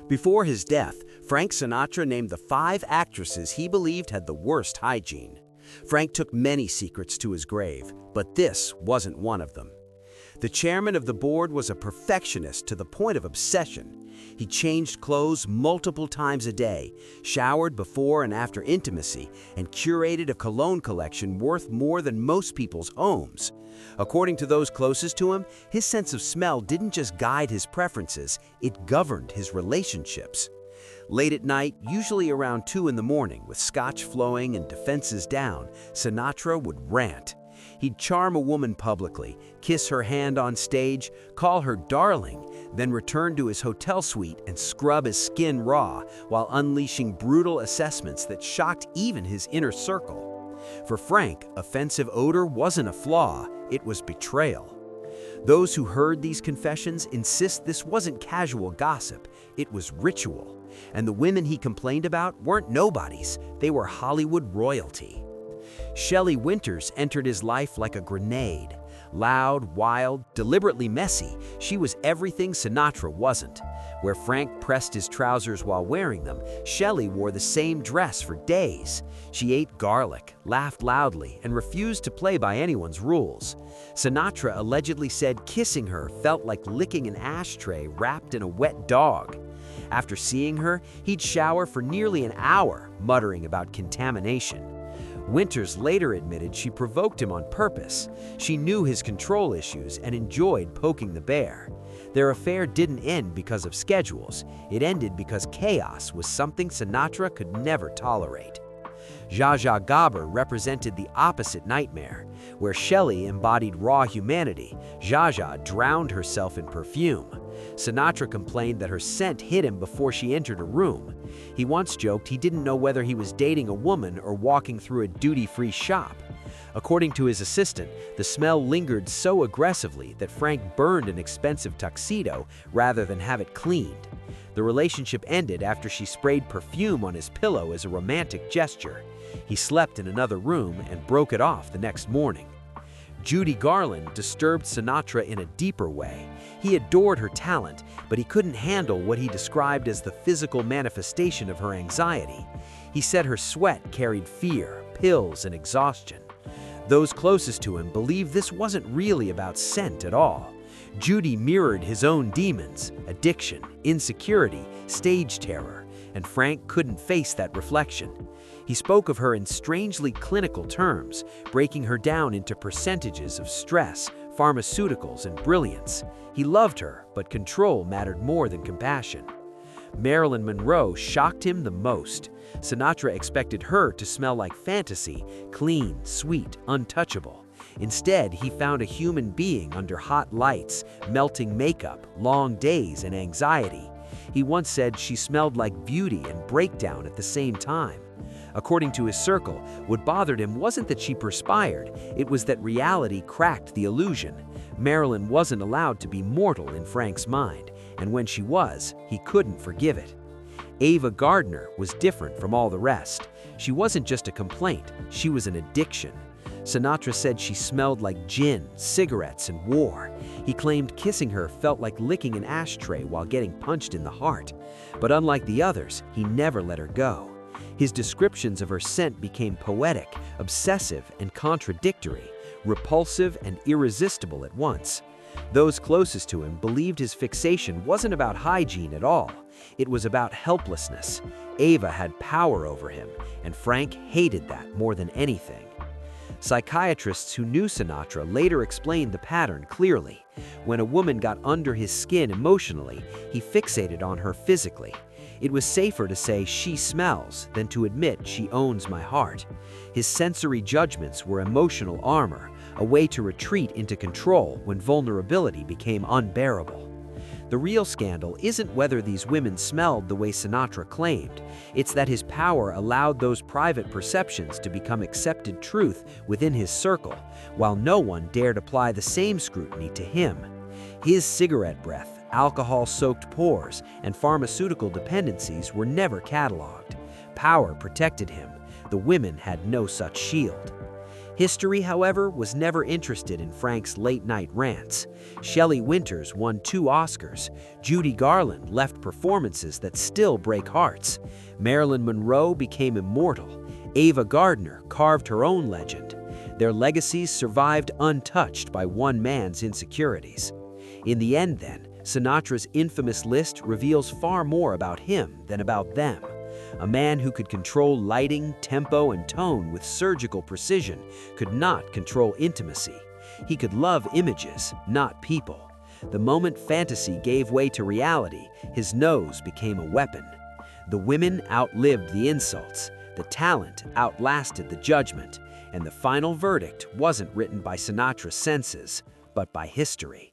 Before his death, Frank Sinatra named the 5 actresses he believed had the worst hygiene. Frank took many secrets to his grave, but this wasn't one of them. The chairman of the board was a perfectionist to the point of obsession. He changed clothes multiple times a day, showered before and after intimacy, and curated a cologne collection worth more than most people's homes. According to those closest to him, his sense of smell didn't just guide his preferences, it governed his relationships. Late at night, usually around 2 in the morning, with scotch flowing and defenses down, Sinatra would rant. He'd charm a woman publicly, kiss her hand on stage, call her darling, then return to his hotel suite and scrub his skin raw while unleashing brutal assessments that shocked even his inner circle. For Frank, offensive odor wasn't a flaw, it was betrayal. Those who heard these confessions insist this wasn't casual gossip, it was ritual. And the women he complained about weren't nobodies, they were Hollywood royalty. Shelley Winters entered his life like a grenade. Loud, wild, deliberately messy, she was everything Sinatra wasn't. Where Frank pressed his trousers while wearing them, Shelley wore the same dress for days. She ate garlic, laughed loudly, and refused to play by anyone's rules. Sinatra allegedly said kissing her felt like licking an ashtray wrapped in a wet dog. After seeing her, he'd shower for nearly an hour, muttering about contamination. Winters later admitted she provoked him on purpose. She knew his control issues and enjoyed poking the bear. Their affair didn't end because of schedules. It ended because chaos was something Sinatra could never tolerate. Zsa Zsa Gabor represented the opposite nightmare. Where Shelley embodied raw humanity, Zsa Zsa drowned herself in perfume. Sinatra complained that her scent hit him before she entered a room. He once joked he didn't know whether he was dating a woman or walking through a duty-free shop. According to his assistant, the smell lingered so aggressively that Frank burned an expensive tuxedo rather than have it cleaned. The relationship ended after she sprayed perfume on his pillow as a romantic gesture. He slept in another room and broke it off the next morning. Judy Garland disturbed Sinatra in a deeper way. He adored her talent, but he couldn't handle what he described as the physical manifestation of her anxiety. He said her sweat carried fear, pills, and exhaustion. Those closest to him believed this wasn't really about scent at all. Judy mirrored his own demons, addiction, insecurity, stage terror, and Frank couldn't face that reflection. He spoke of her in strangely clinical terms, breaking her down into percentages of stress, pharmaceuticals, and brilliance. He loved her, but control mattered more than compassion. Marilyn Monroe shocked him the most. Sinatra expected her to smell like fantasy, clean, sweet, untouchable. Instead, he found a human being under hot lights, melting makeup, long days, and anxiety. He once said she smelled like beauty and breakdown at the same time. According to his circle, what bothered him wasn't that she perspired, it was that reality cracked the illusion. Marilyn wasn't allowed to be mortal in Frank's mind, and when she was, he couldn't forgive it. Ava Gardner was different from all the rest. She wasn't just a complaint, she was an addiction. Sinatra said she smelled like gin, cigarettes, and war. He claimed kissing her felt like licking an ashtray while getting punched in the heart. But unlike the others, he never let her go. His descriptions of her scent became poetic, obsessive, and contradictory, repulsive and irresistible at once. Those closest to him believed his fixation wasn't about hygiene at all. It was about helplessness. Ava had power over him, and Frank hated that more than anything. Psychiatrists who knew Sinatra later explained the pattern clearly. When a woman got under his skin emotionally, he fixated on her physically. It was safer to say she smells than to admit she owns my heart. His sensory judgments were emotional armor, a way to retreat into control when vulnerability became unbearable. The real scandal isn't whether these women smelled the way Sinatra claimed. It's that his power allowed those private perceptions to become accepted truth within his circle, while no one dared apply the same scrutiny to him. His cigarette breath, alcohol-soaked pores, and pharmaceutical dependencies were never cataloged. Power protected him. The women had no such shield. History, however, was never interested in Frank's late-night rants. Shelley Winters won 2 Oscars. Judy Garland left performances that still break hearts. Marilyn Monroe became immortal. Ava Gardner carved her own legend. Their legacies survived untouched by one man's insecurities. In the end, then, Sinatra's infamous list reveals far more about him than about them. A man who could control lighting, tempo, and tone with surgical precision could not control intimacy. He could love images, not people. The moment fantasy gave way to reality, his nose became a weapon. The women outlived the insults, the talent outlasted the judgment, and the final verdict wasn't written by Sinatra's senses, but by history.